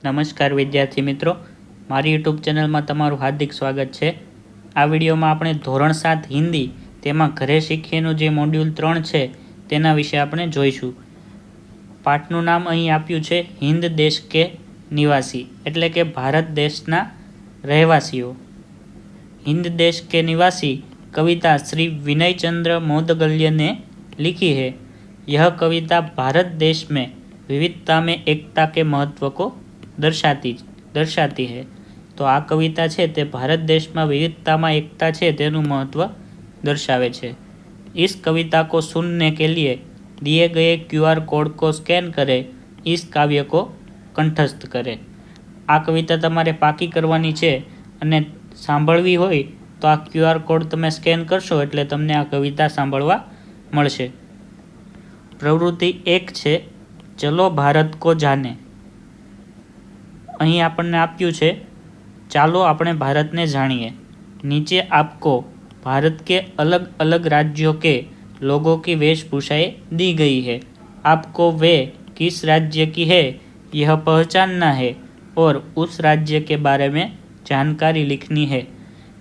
નમસ્કાર વિદ્યાર્થી મિત્રો, મારી યુટ્યુબ ચેનલમાં તમારું હાર્દિક સ્વાગત છે। આ વિડીયોમાં આપણે ધોરણ 7 હિન્દી તેમાં ઘરે શીખીએનું જે મોડ્યુલ 3 છે તેના વિશે આપણે જોઈશું। પાઠનું નામ અહીં આપ્યું છે હિન્દ દેશ કે નિવાસી, એટલે કે ભારત દેશના રહેવાસીઓ। हिंद देश के निवासी कविता श्री विनय चंद्र मोदगल्य ने लिखी है। यह कविता भारत देश में विविधता में एकता के महत्व को दर्शाती है। तो आ कविता है ते भारत देश में विविधता में एकता है तेनु महत्व दर्शावे छे। इस कविता को सुनने के लिए दिए गए QR कोड को स्कैन करें, इस काव्य को कंठस्थ करें। आ कविता तमारे पाकी करवानी छे अने सांभळवी होय तो आ QR कोड तमे स्केन करशो एटले तमने आ कविता सांभळवा मळशे। प्रवृत्ति 1 छे चलो भारत को जाने। અહીં આપણને આપ્યું છે ચાલો આપણે ભારતને જાણીએ। नीचे आपको भारत के अलग अलग राज्यों के लोगों की वेशभूषाएं दी गई है। आपको वे किस राज्य की है यह पहचानना है और उस राज्य के बारे में जानकारी लिखनी है।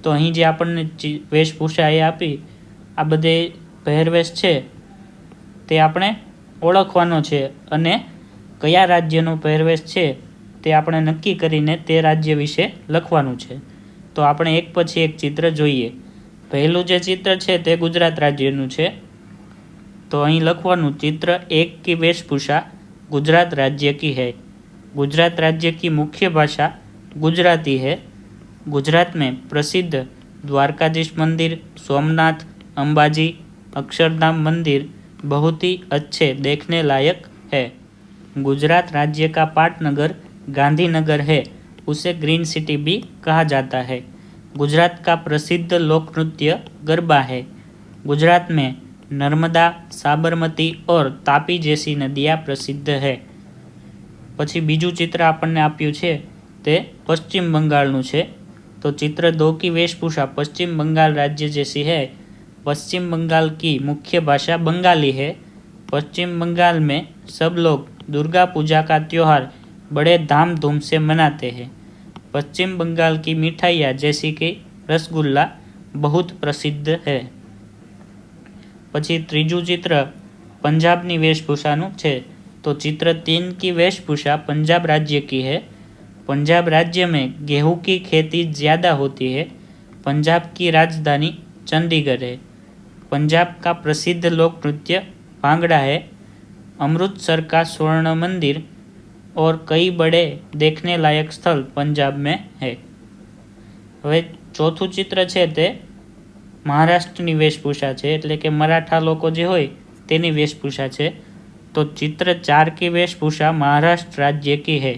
तो અહીં જે આપણને વેશભૂષા એ આપી, આ બધે પહેરવેશ છે તે આપણે ઓળખવાનો છે અને કયા રાજ્યનો પહેરવેશ છે તે આપણે નક્કી કરીને તે રાજ્ય વિશે લખવાનું છે। તો આપણે એક પછી એક ચિત્ર જોઈએ। પહેલું જે ચિત્ર છે તે ગુજરાત રાજ્યનું છે। તો અહીં લખવાનું चित्र 1 की वेशभूषा गुजरात राज्य की है। गुजरात राज्य की मुख्य भाषा गुजराती है। गुजरात में प्रसिद्ध द्वारकाधीश मंदिर, सोमनाथ, अंबाजी, अक्षरधाम मंदिर बहुत ही अच्छे देखने लायक है। गुजरात राज्य का पाटनगर गांधीनगर है, उसे ग्रीन सिटी भी कहा जाता है। गुजरात का प्रसिद्ध लोक नृत्य गरबा है। गुजरात में नर्मदा, साबरमती और तापी जैसी नदियाँ प्रसिद्ध है। પછી બીજું चित्र આપણને આપ્યું છે તે પશ્ચિમ બંગાળનું છે। तो चित्र 2 की वेशभूषा पश्चिम बंगाल राज्य जैसी है। पश्चिम बंगाल की मुख्य भाषा बंगाली है। पश्चिम बंगाल में सब लोग दुर्गा पूजा का त्यौहार बड़े धामधूम से मनाते हैं। पश्चिम बंगाल की मिठाइयाँ जैसी कि रसगुल्ला बहुत प्रसिद्ध है। પછી ત્રીજું चित्र पंजाबनी वेशभूषाનું છે। तो चित्र 3 की वेशभूषा पंजाब राज्य की है। पंजाब राज्य में गेहूं की खेती ज़्यादा होती है। पंजाब की राजधानी चंडीगढ़ है। पंजाब का प्रसिद्ध लोक नृत्य भांगड़ा है। अमृतसर का स्वर्ण मंदिर और कई बड़े देखने लायक स्थल पंजाब में है। હવે ચોથું चित्र છે તે મહારાષ્ટ્રની વેશભૂષા છે, એટલે કે મરાઠા લોકો જે હોય તેની વેશભૂષા છે। तो चित्र 4 की वेशभूषा महाराष्ट्र राज्य की है।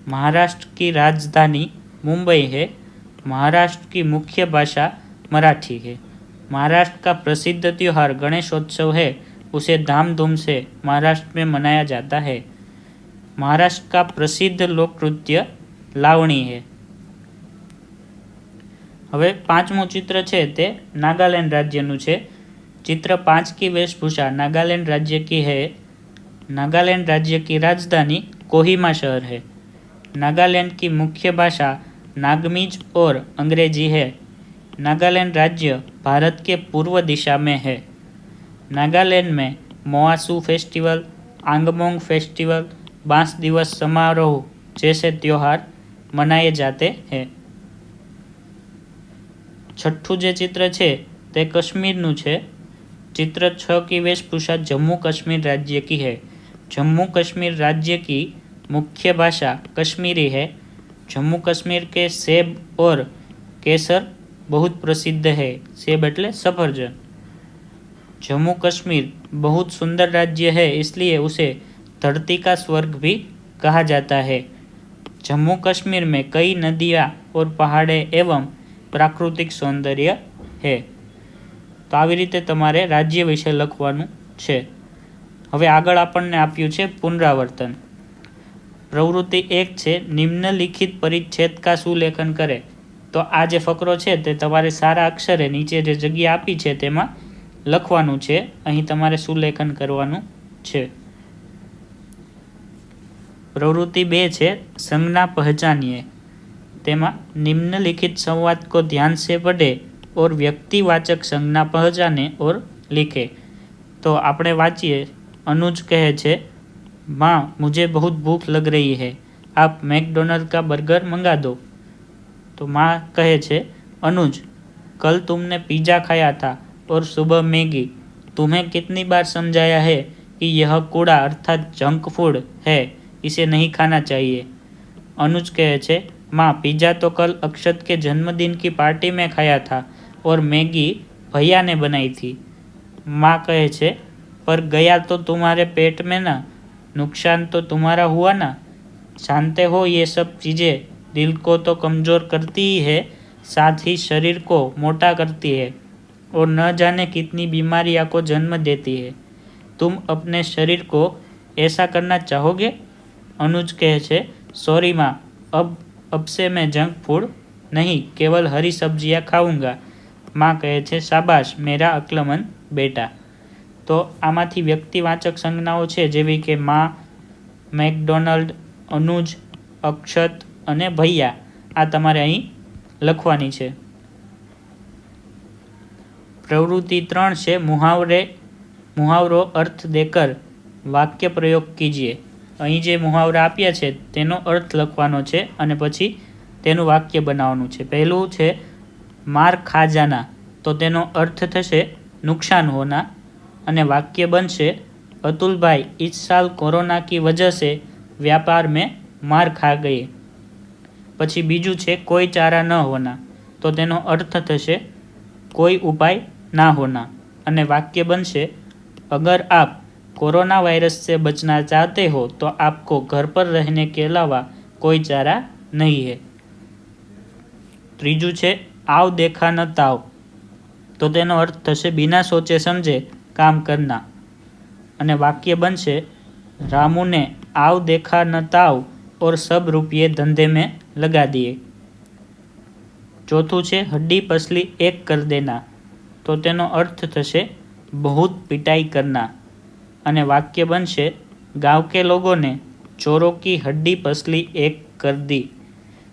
महाराष्ट्र की राजधानी मुंबई है। महाराष्ट्र की मुख्य भाषा मराठी है। महाराष्ट्र का प्रसिद्ध त्यौहार गणेशोत्सव है, उसे धामधूम से महाराष्ट्र में मनाया जाता है। महाराष्ट्र का प्रसिद्ध लोक नृत्य लावणी है। હવે પાંચમું चित्र છે તે નાગાલેન્ડ રાજ્યનું છે। चित्र 5 की वेशभूषा नागालैंड राज्य की है। नागालैंड राज्य की राजधानी कोहिमा शहर है। नागालैंड की मुख्य भाषा नागमीज और अंग्रेजी है। नागालैंड राज्य भारत के पूर्व दिशा में है। नागालैंड में मोआसू फेस्टिवल, आंगमोंग फेस्टिवल, बांस दिवस समारोह जैसे त्यौहार मनाए जाते हैं। छठू जे चित्र है ते कश्मीरનું છે। चित्र 6 की वेशभूषा जम्मू कश्मीर राज्य की है। जम्मू कश्मीर राज्य की मुख्य भाषा कश्मीरी है। जम्मू कश्मीर के सेब और केसर बहुत प्रसिद्ध है। सेब એટલે सफरजन। जम्मू कश्मीर बहुत सुंदर राज्य है, इसलिए उसे धरती का स्वर्ग भी कहा जाता है। जम्मू कश्मीर में कई नदियाँ और पहाड़े एवं प्राकृतिक सौंदर्य है। तो આવી રીતે તમારે રાજ્ય વિશે લખવાનું છે। હવે આગળ આપણને આપ્યું છે પુનરાવર્તન। પ્રવૃત્તિ 1 છે નિમ્નલિખિત પરિચ્છેદ का સુલેખન કરે। તો આ જે ફકરો છે તે તમારે સારા અક્ષરે નીચે જે જગ્યા આપી છે તેમાં લખવાનું છે। અહીં તમારે સુલેખન કરવાનું છે। प्रवृत्ति 2 છે संज्ञा पहचानिए। तेमा निम्नलिखित संवाद को ध्यान से पढ़े और व्यक्तिवाचक संज्ञा पहचाने और लिखे। तो આપણે વાંચીએ। अनुज कहे छे, माँ मुझे बहुत भूख लग रही है, आप मैकडोनल्ड का बर्गर मंगा दो। तो माँ कहे छे, अनुज कल तुमने पिज़्ज़ा खाया था और सुबह मैगी। तुम्हें कितनी बार समझाया है कि यह कूड़ा अर्थात जंक फूड है, इसे नहीं खाना चाहिए। अनुज कहे छे, माँ पिज़्ज़ा तो कल अक्षत के जन्मदिन की पार्टी में खाया था और मैगी भैया ने बनाई थी। माँ कहे छे, पर गया तो तुम्हारे पेट में ना, नुकसान तो तुम्हारा हुआ ना। जानते हो ये सब चीज़ें दिल को तो कमज़ोर करती ही है, साथ ही शरीर को मोटा करती है और न जाने कितनी बीमारियां को जन्म देती है। तुम अपने शरीर को ऐसा करना चाहोगे? अनुज कहे छे, सॉरी माँ, अब से मैं जंक फूड नहीं, केवल हरी सब्जियां खाऊंगा। माँ कहे छे, शाबाश मेरा अक्लमंद बेटा। तो आमांथी व्यक्तिवाचक संज्ञाओं छे, जेवी के माँ, मैकडोनल्ड, अनुज, अक्षत अने भैया, आ तमारे અહીં લખવાની છે। प्रवृत्ति 3 છે मुहावरो अर्थ देकर वाक्य प्रयोग कीजिए। અહીં જે મુહાવરા આપ્યા છે તેનો અર્થ લખવાનો છે અને પછી તેનું વાક્ય બનાવવાનું છે। પહેલું છે માર ખા જાના, તો તેનો અર્થ થશે નુકસાન હોના અને વાક્ય બનશે अतुल भाई इस साल कोरोना की वजह से व्यापार में मार खा गए। પછી બીજું છે કોઈ ચારા ન હોના, તો તેનો અર્થ થશે કોઈ ઉપાય ના હોના અને વાક્ય બનશે अगर आप कोरोना वायरस से बचना चाहते हो तो आपको घर पर रहने के अलावा कोई चारा नहीं है। ત્રીજું છે આવ દેખા ન તાવ, તો તેનો અર્થ થશે बिना सोचे समझे काम करना અને વાક્ય બનશે रामू ने आव देखा न ताव और सब रुपये धंधे में लगा दिए। चौथું છે हड्डी पसली एक कर देना, तो तेनो अर्थ थशे बहुत पिटाई करना અને વાક્ય બનશે गांव के लोगों ने चोरों की हड्डी पसली एक कर दी।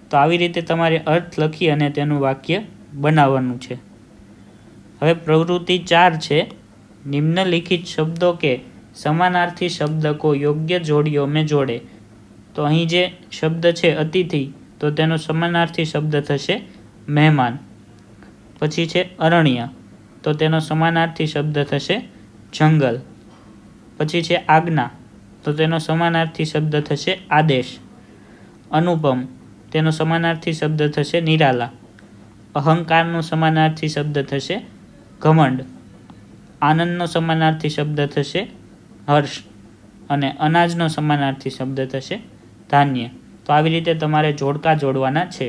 तो આવી રીતે તમારે અર્થ લખી અને તેનું વાક્ય બનાવવાનું છે। હવે પ્રવૃત્તિ 4 છે निम्नलिखित शब्दों के समानार्थी शब्द को योग्य जोड़ियों में जोड़े। तो અહીં જે શબ્દ છે અતિથિ, તો તેનો સમાનાર્થી શબ્દ થશે મહેમાન। પછી છે અરણ્ય, તો તેનો સમાનાર્થી શબ્દ થશે જંગલ। પછી છે આજ્ઞા, તો તેનો સમાનાર્થી શબ્દ થશે આદેશ। અનુપમ, તેનો સમાનાર્થી શબ્દ થશે નિરાલા। અહંકારનો સમાનાર્થી શબ્દ થશે ઘમંડ। આનંદનો સમાનાર્થી શબ્દ થશે હર્ષ અને અનાજનો સમાનાર્થી શબ્દ થશે धान्य। तो આવી રીતે તમારે જોડકા જોડવાના છે।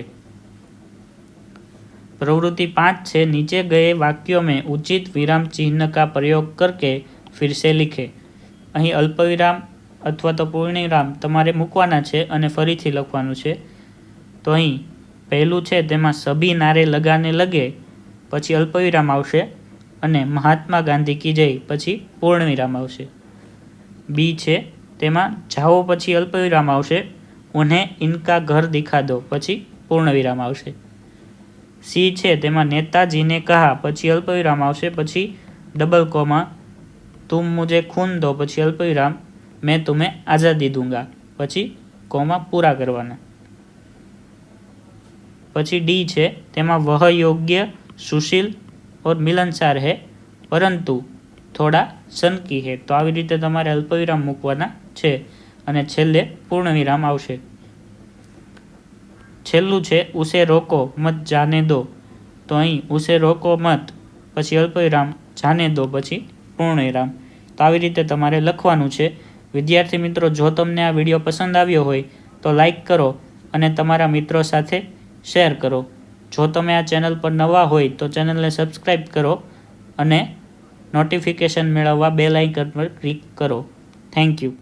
प्रवृत्ति 5 છે नीचे गए वाक्यों में उचित विराम चिन्ह का प्रयोग करके फिर से लिखे। અહીં અલ્પવિરામ અથવા તો પૂર્ણવિરામ તમારે મૂકવાના છે અને ફરીથી લખવાનું છે। તો અહીં પહેલું છે તેમાં સભી નારે લગાને લગે, પછી અલ્પવિરામ આવશે અને મહાત્મા ગાંધી કી જય પછી પૂર્ણવિરામ આવશે। બી છે તેમાં જાઓ પછી અલ્પવિરામ આવશે, उन्हें इनका घर दिखा दो પછી પૂર્ણવિરામ આવશે। સી છે તેમાં નેતાજીને કહા પછી અલ્પવિરામ આવશે, પછી ડબલ કોમા तुम मुझे खून दो પછી અલ્પવિરામ मैं तुम्हें आज़ादी दूंगा પછી કોમા પૂરા કરવાના। પછી ડી છે તેમાં वह योग्य सुशील और मिलनसार है परंतु थोड़ा सनकी है। तो આવી રીતે તમારે અલ્પવિરામ મૂકવાના છે અને છેલ્લે પૂર્ણવિરામ આવશે। છેલ્લું છે ઉસે રોકો મત જાને દો, તો અહીં ઉસે રોકો મત પછી અલ્પવિરામ જાને દો પછી પૂર્ણવિરામ। તો આવી રીતે તમારે લખવાનું છે। વિદ્યાર્થી મિત્રો, જો તમને આ વિડીયો પસંદ આવ્યો હોય તો લાઈક કરો અને તમારા મિત્રો સાથે શેર કરો। જો તમે આ ચેનલ પર નવા હોય તો ચેનલને સબસ્ક્રાઈબ કરો અને નોટિફિકેશન મેળવવા બેલ આઇકન પર ક્લિક કરો। Thank you.